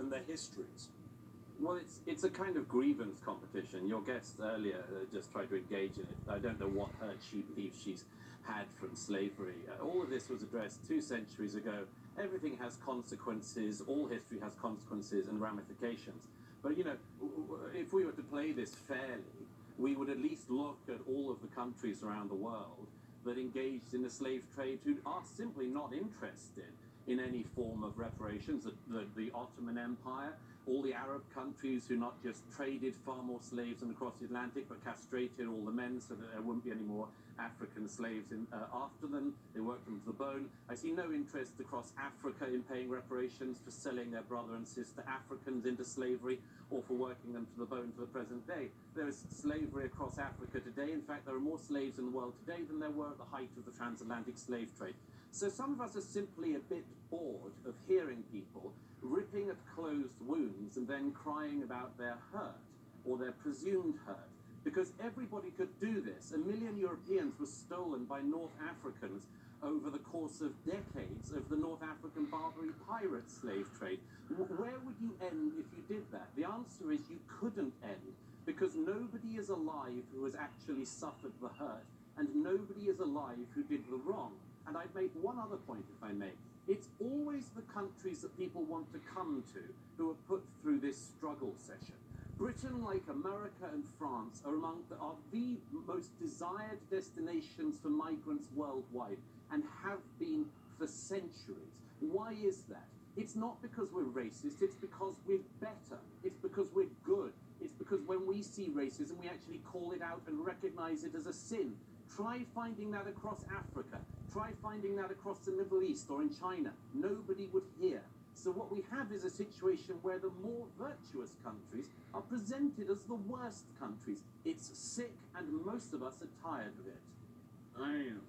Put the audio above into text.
and their histories? Well, it's a kind of grievance competition. Your guest earlier just tried to engage in it. I don't know what hurt she believes she's had from slavery. All of this was addressed 2 centuries ago. Everything has consequences. All history has consequences and ramifications. But, you know, if we were to play this fairly, we would at least look at all of the countries around the world that engaged in the slave trade who are simply not interested in any form of reparations. The Ottoman Empire, all the Arab countries who not just traded far more slaves than across the Atlantic, but castrated all the men so that there wouldn't be any more African slaves after them. They worked them to the bone. I see no interest across Africa in paying reparations for selling their brother and sister Africans into slavery or for working them to the bone to the present day. There is slavery across Africa today. In fact, there are more slaves in the world today than there were at the height of the transatlantic slave trade. So some of us are simply a bit bored of hearing people ripping at closed wounds and then crying about their hurt or their presumed hurt. Because everybody could do this. 1 million Europeans were stolen by North Africans over the course of decades of the North African Barbary pirate slave trade. Where would you end if you did that? The answer is you couldn't end, because nobody is alive who has actually suffered the hurt, and nobody is alive who did the wrong. And I'd make one other point, if I may. It's always the countries that people want to come to who are put through this struggle session. Britain, like America and France, are the most desired destinations for migrants worldwide and have been for centuries. Why is that? It's not because we're racist, it's because we're better. It's because we're good. It's because when we see racism, we actually call it out and recognize it as a sin. Try finding that across Africa. Try finding that across the Middle East or in China. Nobody would hear. So what we have is a situation where the more virtuous countries are presented as the worst countries. It's sick, and most of us are tired of it. I am.